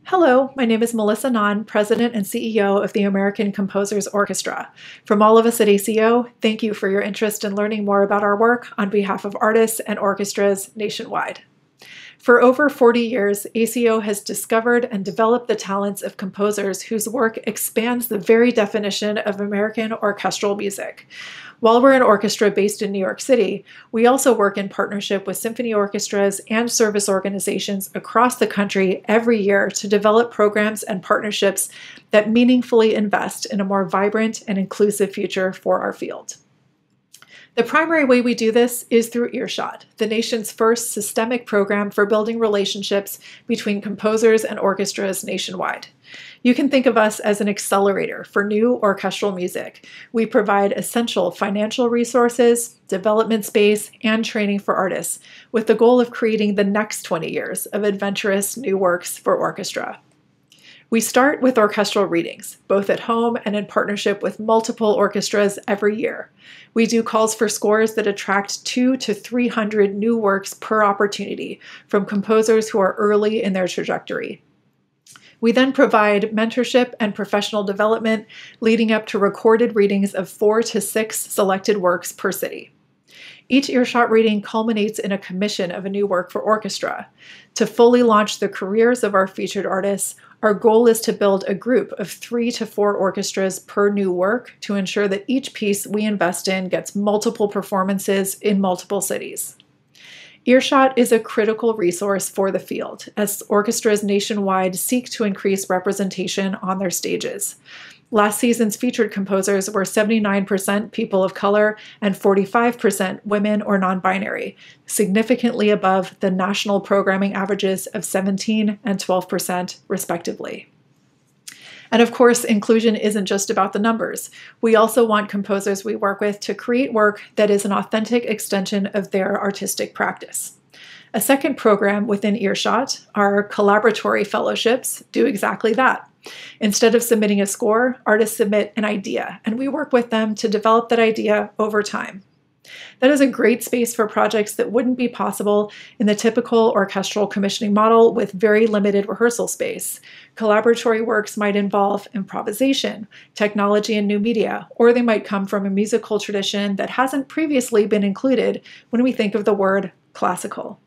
Hello, my name is Melissa Ngan, President and CEO of the American Composers Orchestra. From all of us at ACO, thank you for your interest in learning more about our work on behalf of artists and orchestras nationwide. For over 40 years, ACO has discovered and developed the talents of composers whose work expands the very definition of American orchestral music. While we're an orchestra based in New York City, we also work in partnership with symphony orchestras and service organizations across the country every year to develop programs and partnerships that meaningfully invest in a more vibrant and inclusive future for our field. The primary way we do this is through Earshot, the nation's first systemic program for building relationships between composers and orchestras nationwide. You can think of us as an accelerator for new orchestral music. We provide essential financial resources, development space, and training for artists, with the goal of creating the next 20 years of adventurous new works for orchestra. We start with orchestral readings, both at home and in partnership with multiple orchestras every year. We do calls for scores that attract 200 to 300 new works per opportunity from composers who are early in their trajectory. We then provide mentorship and professional development leading up to recorded readings of 4 to 6 selected works per city. Each Earshot reading culminates in a commission of a new work for orchestra. To fully launch the careers of our featured artists, our goal is to build a group of 3 to 4 orchestras per new work to ensure that each piece we invest in gets multiple performances in multiple cities. Earshot is a critical resource for the field as orchestras nationwide seek to increase representation on their stages. Last season's featured composers were 79% people of color and 45% women or non-binary, significantly above the national programming averages of 17% and 12%, respectively. And of course, inclusion isn't just about the numbers. We also want composers we work with to create work that is an authentic extension of their artistic practice. A second program within Earshot, our collaboratory fellowships, do exactly that. Instead of submitting a score, artists submit an idea, and we work with them to develop that idea over time. That is a great space for projects that wouldn't be possible in the typical orchestral commissioning model with very limited rehearsal space. Collaboratory works might involve improvisation, technology and new media, or they might come from a musical tradition that hasn't previously been included when we think of the word classical.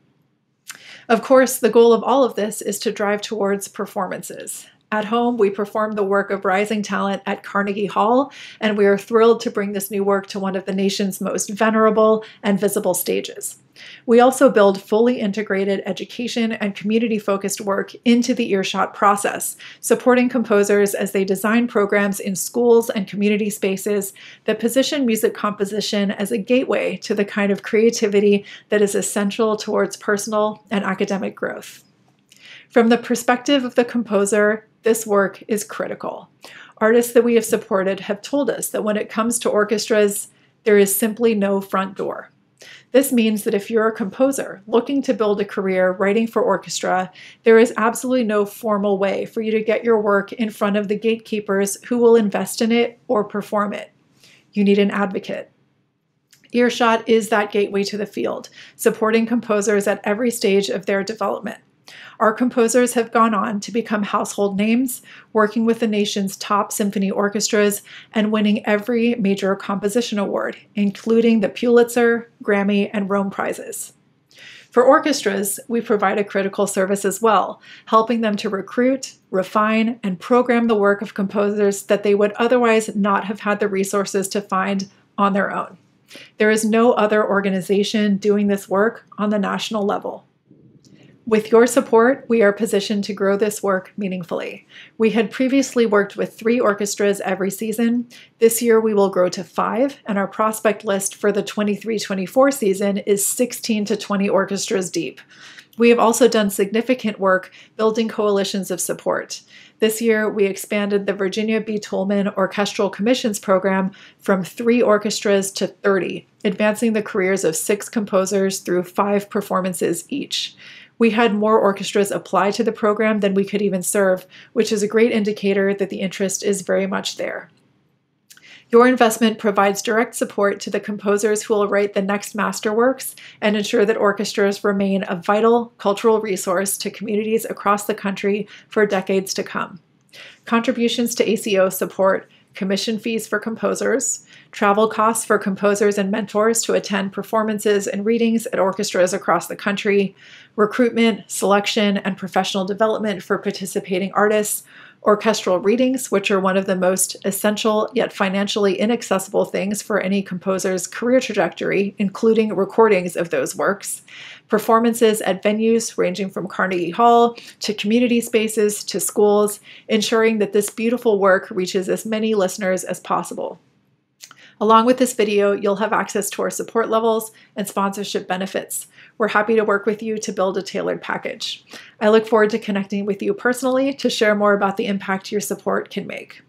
Of course, the goal of all of this is to drive towards performances. At home, we perform the work of rising talent at Carnegie Hall, and we are thrilled to bring this new work to one of the nation's most venerable and visible stages. We also build fully integrated education and community-focused work into the Earshot process, supporting composers as they design programs in schools and community spaces that position music composition as a gateway to the kind of creativity that is essential towards personal and academic growth. From the perspective of the composer, this work is critical. Artists that we have supported have told us that when it comes to orchestras, there is simply no front door. This means that if you're a composer looking to build a career writing for orchestra, there is absolutely no formal way for you to get your work in front of the gatekeepers who will invest in it or perform it. You need an advocate. Earshot is that gateway to the field, supporting composers at every stage of their development. Our composers have gone on to become household names, working with the nation's top symphony orchestras and winning every major composition award, including the Pulitzer, Grammy, and Rome Prizes. For orchestras, we provide a critical service as well, helping them to recruit, refine, and program the work of composers that they would otherwise not have had the resources to find on their own. There is no other organization doing this work on the national level. With your support, we are positioned to grow this work meaningfully. We had previously worked with 3 orchestras every season. This year we will grow to 5, and our prospect list for the 23-24 season is 16 to 20 orchestras deep. We have also done significant work building coalitions of support. This year, we expanded the Virginia B. Tolman Orchestral Commissions Program from 3 orchestras to 30, advancing the careers of 6 composers through 5 performances each. We had more orchestras apply to the program than we could even serve, which is a great indicator that the interest is very much there. Your investment provides direct support to the composers who will write the next masterworks and ensure that orchestras remain a vital cultural resource to communities across the country for decades to come. Contributions to ACO support commission fees for composers, travel costs for composers and mentors to attend performances and readings at orchestras across the country, recruitment, selection, and professional development for participating artists, orchestral readings, which are one of the most essential yet financially inaccessible things for any composer's career trajectory, including recordings of those works, performances at venues ranging from Carnegie Hall to community spaces to schools, ensuring that this beautiful work reaches as many listeners as possible. Along with this video, you'll have access to our support levels and sponsorship benefits. We're happy to work with you to build a tailored package. I look forward to connecting with you personally to share more about the impact your support can make.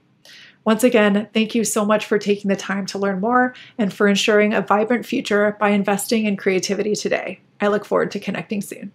Once again, thank you so much for taking the time to learn more and for ensuring a vibrant future by investing in creativity today. I look forward to connecting soon.